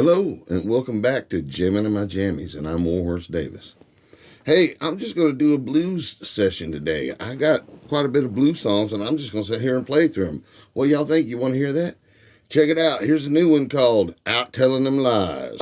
Hello, and welcome back to Jammin and my Jammies, and I'm Warhorse Davis. Hey, I'm just going to do a blues session today. I got quite a bit of blues songs, and I'm just going to sit here and play through them. What y'all think? You want to hear that? Check it out. Here's a new one called Out Telling Them Lies.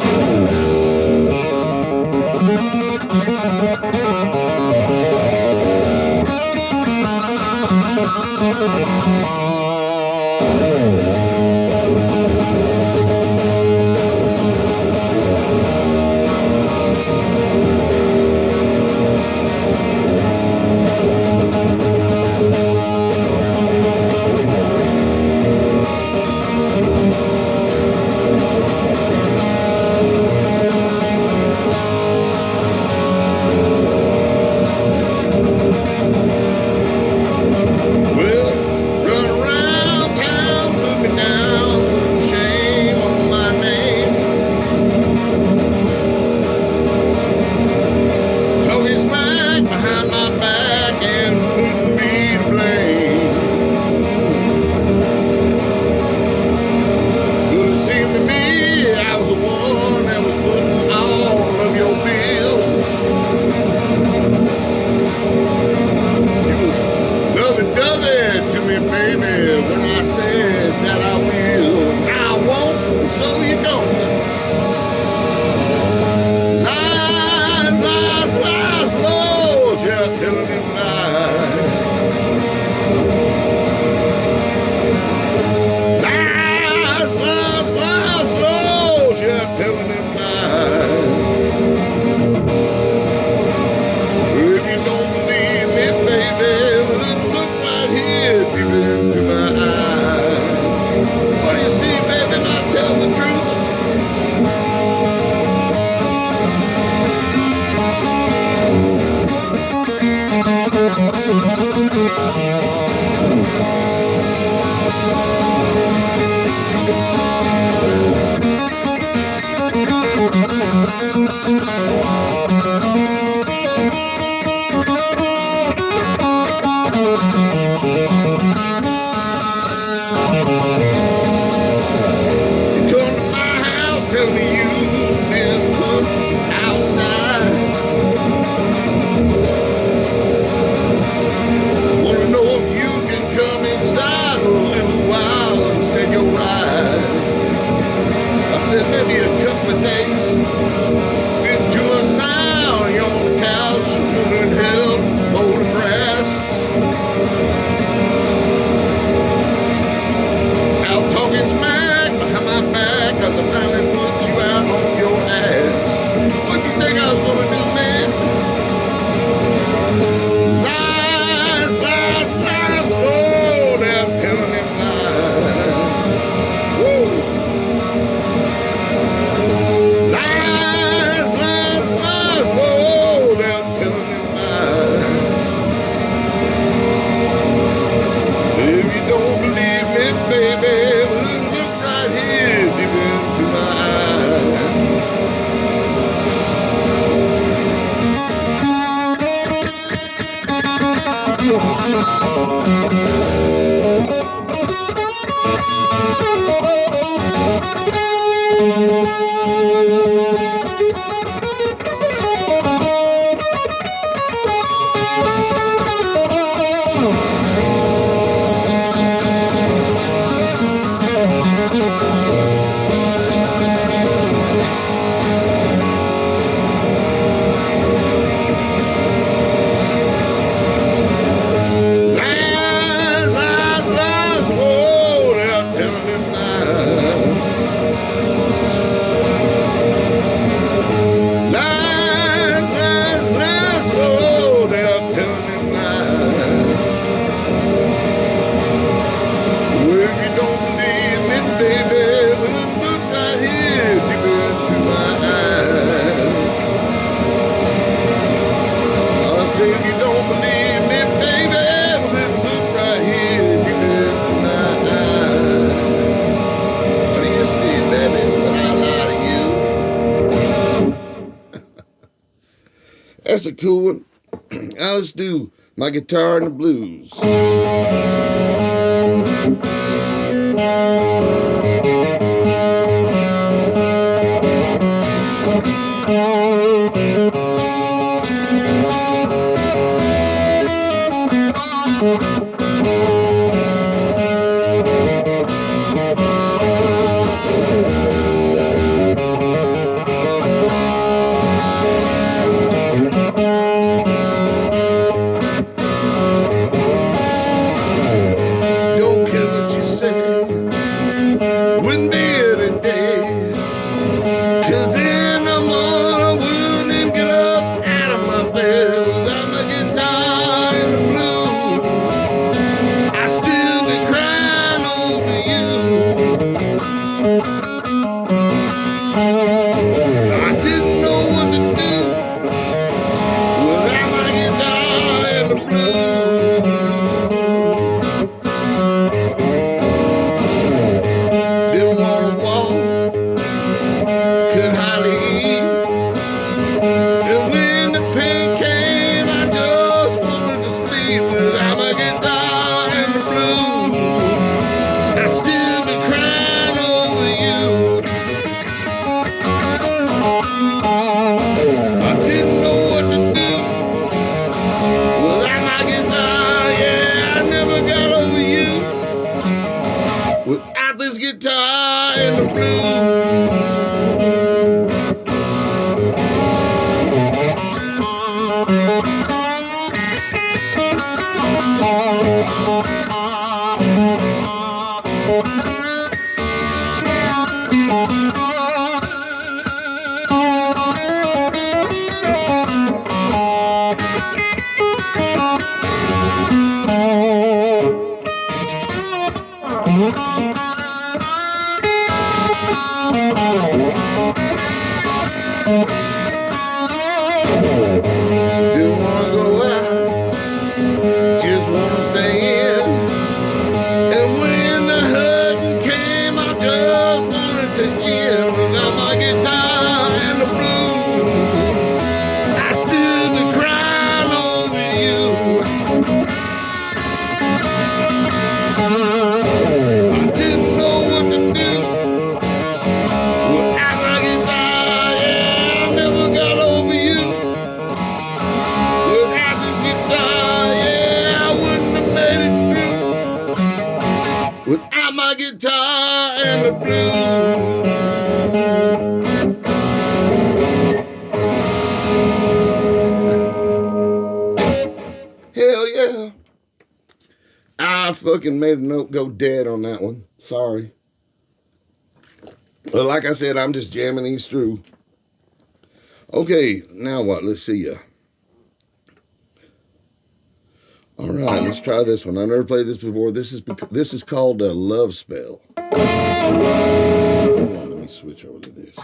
That's a cool one. Now let's do My Guitar and the Blues. could hardly eat. And when the pain came, I just wanted to sleep without my guitar and the blues. I still be crying over you. I didn't know what to do without my guitar. Yeah, I never got over you without this guitar and the blues. Didn't wanna go out, just wanna stay in. And when the hurting came, I just wanted to end without my guitar and the blues. I still be crying over you. I didn't know what to do without my guitar. Yeah, I never got over you without this guitar. Yeah, I wouldn't have made it through without my guitar and the blues. Hell yeah. I fucking made a note go dead on that one. Sorry. But like I said, I'm just jamming these through. Okay, now what? Let's see ya. All right, let's try this one. I never played this before. This is called a Love Spell. Hold on, let me switch over to this.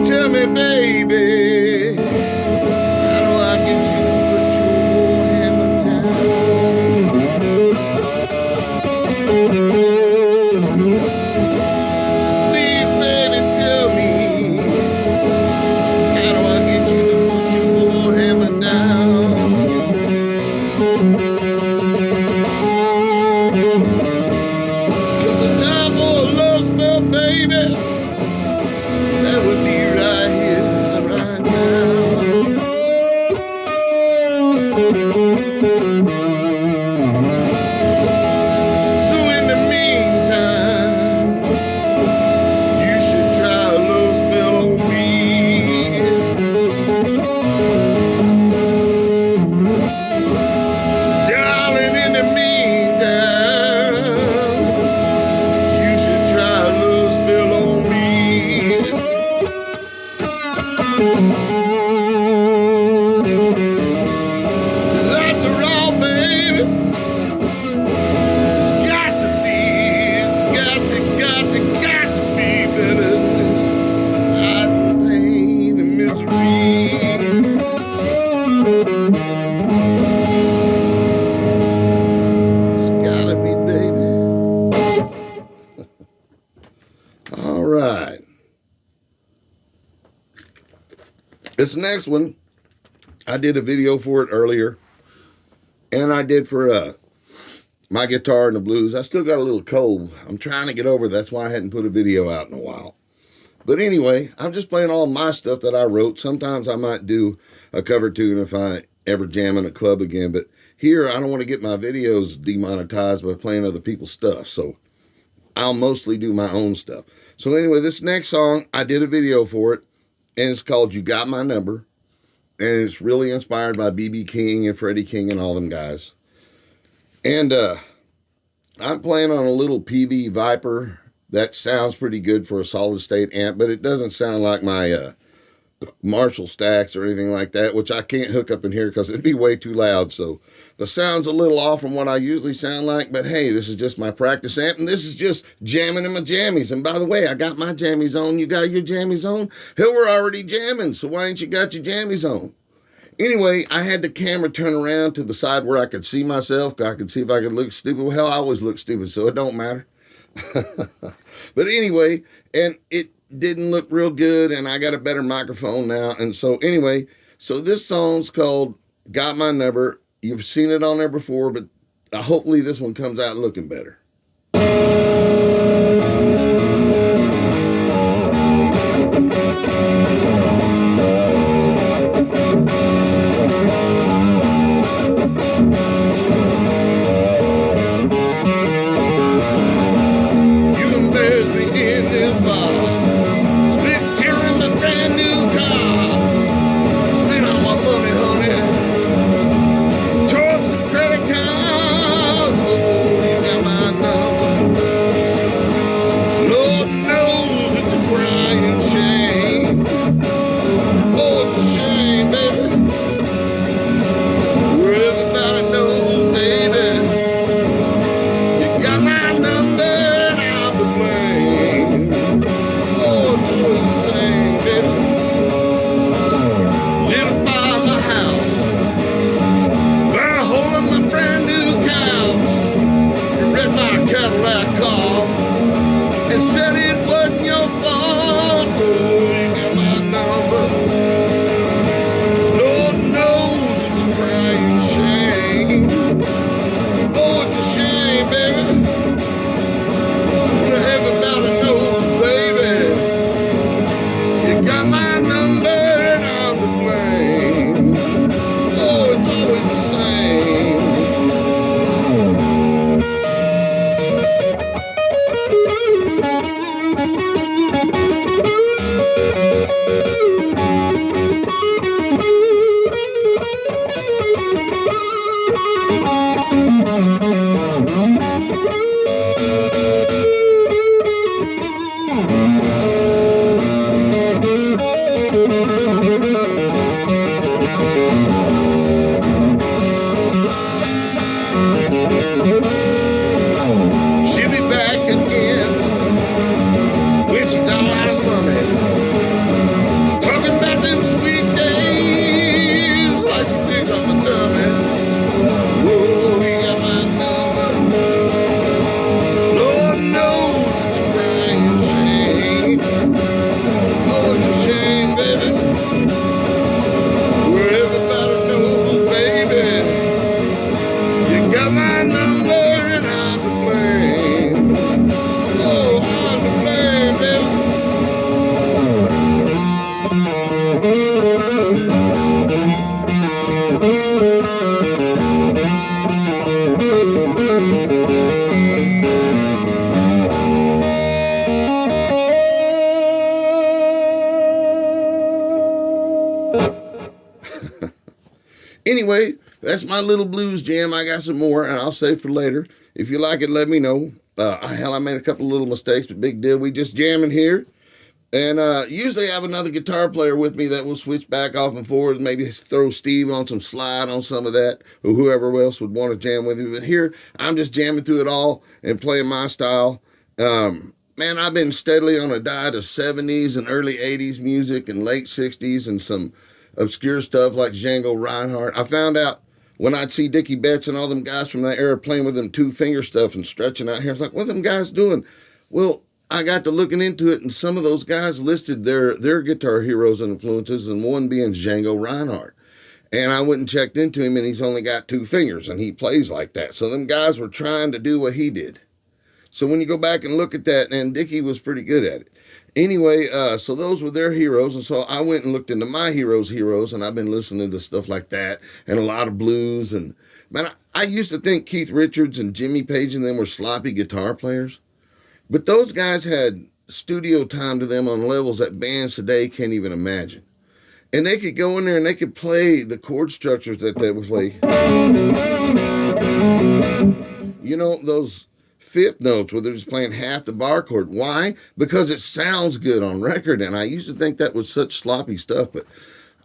Tell me, baby, how do I this next one, I did a video for it earlier, and I did for my guitar and the blues. I still got a little cold. I'm trying to get over it. That's why I hadn't put a video out in a while. But anyway, I'm just playing all my stuff that I wrote. Sometimes I might do a cover tune if I ever jam in a club again. But here, I don't want to get my videos demonetized by playing other people's stuff. So I'll mostly do my own stuff. So anyway, this next song, I did a video for it. And it's called You Got My Number. And it's really inspired by B.B. King and Freddie King and all them guys. And I'm playing on a little PV Viper. That sounds pretty good for a solid state amp, but it doesn't sound like my Marshall stacks or anything like that, which I can't hook up in here because it'd be way too loud. So the sound's a little off from what I usually sound like, but hey, this is just my practice amp, and this is just jamming in my jammies. And by the way, I got my jammies on. You got your jammies on? Hell, we're already jamming, so why ain't you got your jammies on? Anyway, I had the camera turn around to the side where I could see myself. I could see if I could look stupid. Well, hell, I always look stupid, so it don't matter. But anyway, and it didn't look real good, and I got a better microphone now. And so anyway, so this song's called Got My Number. You've seen it on there before, but hopefully this one comes out looking better. Anyway, that's my little blues jam. I got some more, and I'll save for later. If you like it, let me know. Hell, I made a couple of little mistakes, but big deal. We just jamming here. And usually I have another guitar player with me that will switch back off and forward, maybe throw Steve on some slide on some of that, or whoever else would want to jam with me. But here, I'm just jamming through it all and playing my style. Man, I've been steadily on a diet of 70s and early 80s music and late 60s and some obscure stuff like Django Reinhardt. I found out when I'd see Dickie Betts and all them guys from that era playing with them two-finger stuff and stretching out here, I was like, what are them guys doing? Well, I got to looking into it, and some of those guys listed their guitar heroes and influences, and one being Django Reinhardt. And I went and checked into him, and he's only got 2 fingers, and he plays like that. So them guys were trying to do what he did. So when you go back and look at that, and Dickie was pretty good at it. Anyway, so those were their heroes, and so I went and looked into my heroes, and I've been listening to stuff like that, and a lot of blues. And man, I used to think Keith Richards and Jimmy Page and them were sloppy guitar players, but those guys had studio time to them on levels that bands today can't even imagine. And they could go in there and they could play the chord structures that they would play. You know, those fifth notes where they're just playing half the bar chord. Why? Because it sounds good on record. And I used to think that was such sloppy stuff, but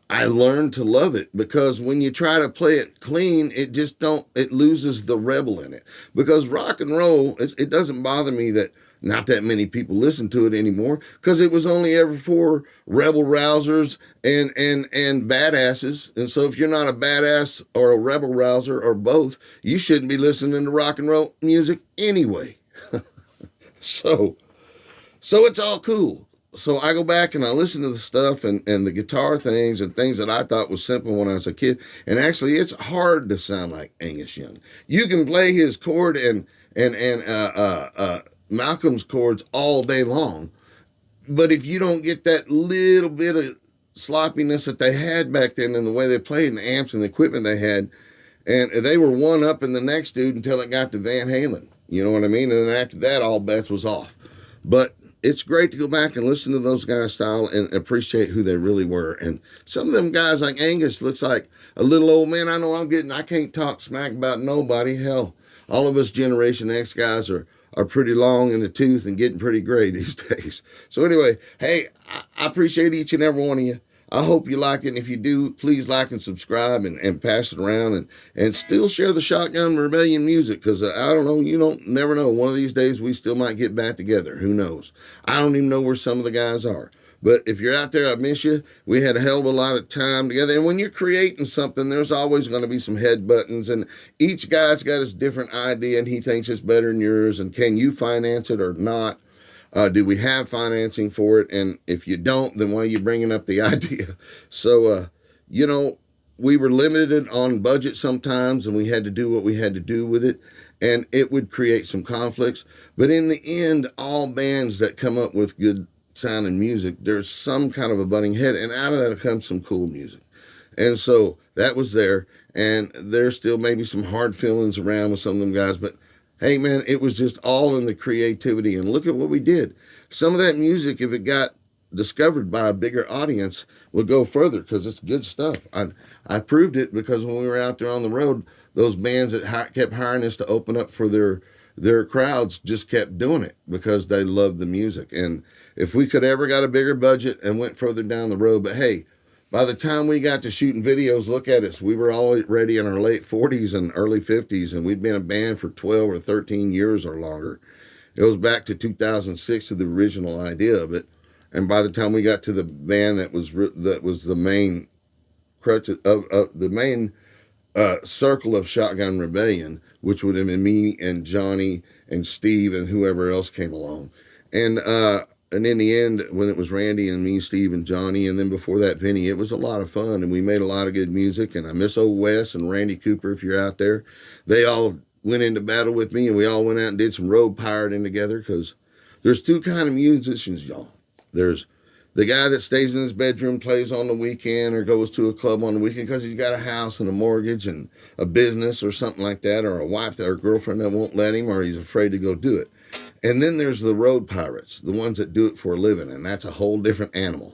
I learned to love it, because when you try to play it clean, it loses the rebel in it. Because rock and roll, it doesn't bother me that not that many people listen to it anymore, because it was only ever for rebel rousers and badasses. And so if you're not a badass or a rebel rouser or both, you shouldn't be listening to rock and roll music anyway. So it's all cool. So I go back and I listen to the stuff and the guitar things and things that I thought was simple when I was a kid. And actually, it's hard to sound like Angus Young. You can play his chord and Malcolm's chords all day long, but if you don't get that little bit of sloppiness that they had back then in the way they played and the amps and the equipment they had, and they were one up in the next dude until it got to Van Halen. You know what I mean? And then after that, all bets was off. But it's great to go back and listen to those guys' style and appreciate who they really were. And some of them guys like Angus looks like a little old man. I know I can't talk smack about nobody. Hell, all of us Generation X guys are pretty long in the tooth and getting pretty gray these days. So anyway, hey, I appreciate each and every one of you. I hope you like it. And if you do, please like and subscribe and pass it around and still share the Shotgun Rebellion music, because I don't know, you don't never know. One of these days we still might get back together. Who knows? I don't even know where some of the guys are. But if you're out there, I miss you. We had a hell of a lot of time together. And when you're creating something, there's always going to be some head buttons. And each guy's got his different idea, and he thinks it's better than yours. And can you finance it or not? Do we have financing for it? And if you don't, then why are you bringing up the idea? So, we were limited on budget sometimes, and we had to do what we had to do with it. And it would create some conflicts. But in the end, all bands that come up with good sounding music, there's some kind of a butting head, and out of that comes some cool music. And so that was there, and there's still maybe some hard feelings around with some of them guys, but hey man, it was just all in the creativity. And look at what we did. Some of that music, if it got discovered by a bigger audience, would go further, because it's good stuff. I proved it, because when we were out there on the road, those bands that kept hiring us to open up for their crowds just kept doing it because they loved the music. And if we could ever got a bigger budget and went further down the road, but hey, by the time we got to shooting videos, look at us. We were already in our late 40s and early 50s, and we'd been a band for 12 or 13 years or longer. It was back to 2006 to the original idea of it. And by the time we got to the band that was the main crutch of the main circle of Shotgun Rebellion, which would have been me and Johnny and Steve and whoever else came along. And in the end, when it was Randy and me, Steve and Johnny, and then before that, Vinny, it was a lot of fun, and we made a lot of good music. And I miss old Wes and Randy Cooper, if you're out there. They all went into battle with me, and we all went out and did some road pirating together, because there's two kind of musicians, y'all. There's the guy that stays in his bedroom, plays on the weekend, or goes to a club on the weekend because he's got a house and a mortgage and a business or something like that, or a wife or a girlfriend that won't let him, or he's afraid to go do it. And then there's the road pirates, the ones that do it for a living, and that's a whole different animal.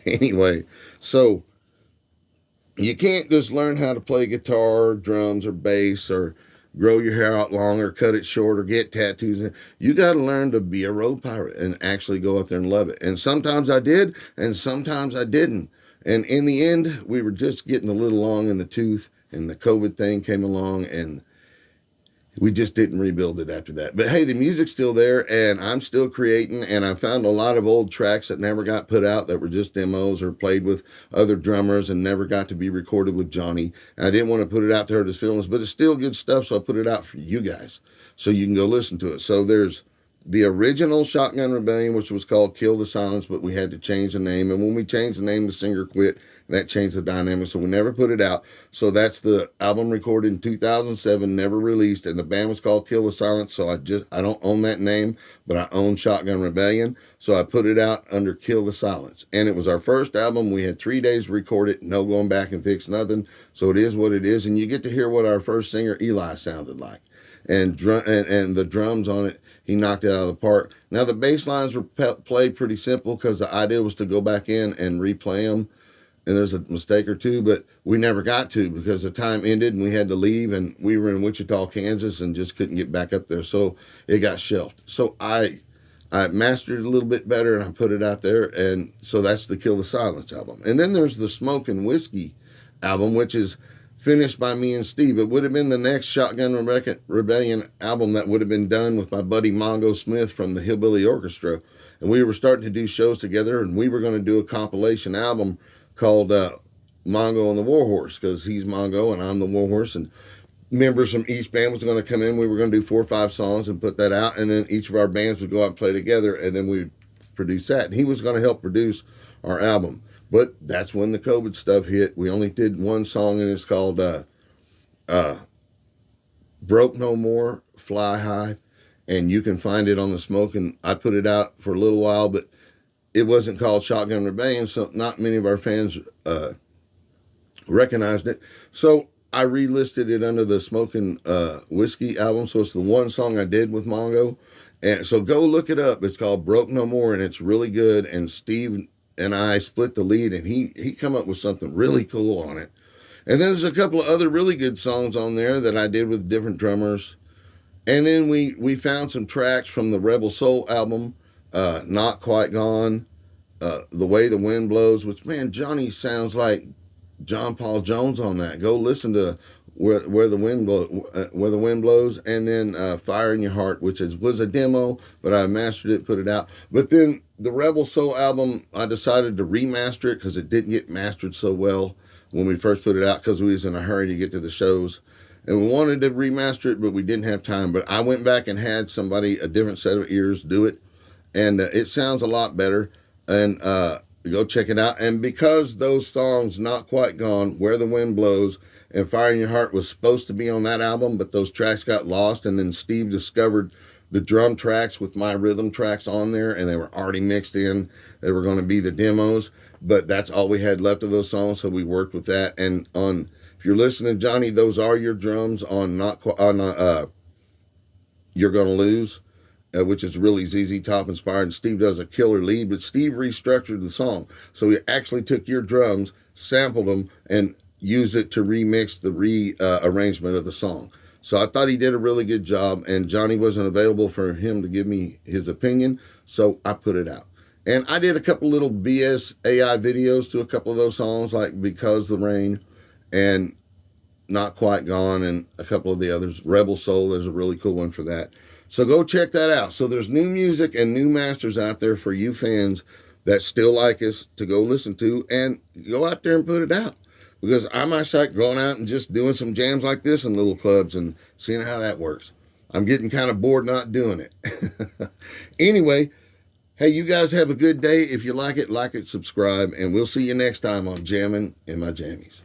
Anyway, so you can't just learn how to play guitar, or drums, or bass, or grow your hair out long, or cut it short, or get tattoos. You got to learn to be a road pirate and actually go out there and love it. And sometimes I did, and sometimes I didn't. And in the end, we were just getting a little long in the tooth, and the COVID thing came along, and we just didn't rebuild it after that. But hey, the music's still there, and I'm still creating, and I found a lot of old tracks that never got put out that were just demos or played with other drummers and never got to be recorded with Johnny. And I didn't want to put it out to hurt his feelings, but it's still good stuff, so I put it out for you guys so you can go listen to it. So there's the original Shotgun Rebellion, which was called Kill the Silence, but we had to change the name. And when we changed the name, the singer quit. That changed the dynamic, so we never put it out. So that's the album recorded in 2007, never released, and the band was called Kill the Silence. So I don't own that name, but I own Shotgun Rebellion. So I put it out under Kill the Silence, and it was our first album. We had 3 days to record it, no going back and fix nothing. So it is what it is, and you get to hear what our first singer Eli sounded like, and the drums on it. He knocked it out of the park. Now, the bass lines were played pretty simple because the idea was to go back in and replay them. And there's a mistake or two, but we never got to because the time ended and we had to leave. And we were in Wichita, Kansas, and just couldn't get back up there. So it got shelved. So I mastered it a little bit better and I put it out there. And so that's the Kill the Silence album. And then there's the Smoke and Whiskey album, which is finished by me and Steve. It would have been the next Shotgun Rebellion album that would have been done with my buddy Mongo Smith from the Hillbilly Orchestra. And we were starting to do shows together, and we were going to do a compilation album called Mongo and the Warhorse, because he's Mongo and I'm the Warhorse, and members from each band was going to come in. We were going to do 4 or 5 songs and put that out, and then each of our bands would go out and play together, and then we'd produce that. And he was going to help produce our album. But that's when the COVID stuff hit. We only did one song, and it's called Broke No More, Fly High, and you can find it on the Smoke. And I put it out for a little while, but it wasn't called Shotgun Rebellion, so not many of our fans recognized it. So I relisted it under the Smoking Whiskey album. So it's the one song I did with Mongo. And so go look it up. It's called Broke No More, and it's really good. And Steve and I split the lead, and he come up with something really cool on it. And then there's a couple of other really good songs on there that I did with different drummers. And then we found some tracks from the Rebel Soul album, Not Quite Gone, The Way the Wind Blows, which, man, Johnny sounds like John Paul Jones on that. Go listen to where the wind blows, and then Fire in Your Heart, which was a demo, but I mastered it, put it out. But then the Rebel Soul album, I decided to remaster it because it didn't get mastered so well when we first put it out, because we was in a hurry to get to the shows. And we wanted to remaster it, but we didn't have time. But I went back and had somebody, a different set of ears, do it. And it sounds a lot better. And go check it out. And because those songs, Not Quite Gone, Where the Wind Blows, and Fire in Your Heart was supposed to be on that album, but those tracks got lost. And then Steve discovered the drum tracks with my rhythm tracks on there, and they were already mixed in. They were going to be the demos, but that's all we had left of those songs, so we worked with that. And on, if you're listening, Johnny, those are your drums on You're Gonna Lose, which is really ZZ Top inspired. And Steve does a killer lead, but Steve restructured the song, so he actually took your drums, sampled them, and used it to remix the arrangement of the song. So I thought he did a really good job, and Johnny wasn't available for him to give me his opinion, so I put it out. And I did a couple little BS AI videos to a couple of those songs, like Because the Rain and Not Quite Gone, and a couple of the others. Rebel Soul, there's a really cool one for that. So go check that out. So there's new music and new masters out there for you fans that still like us to go listen to, and go out there and put it out. Because I myself going out and just doing some jams like this in little clubs and seeing how that works. I'm getting kind of bored not doing it. Anyway, hey, you guys have a good day. If you like it, subscribe, and we'll see you next time on Jammin' in My Jammies.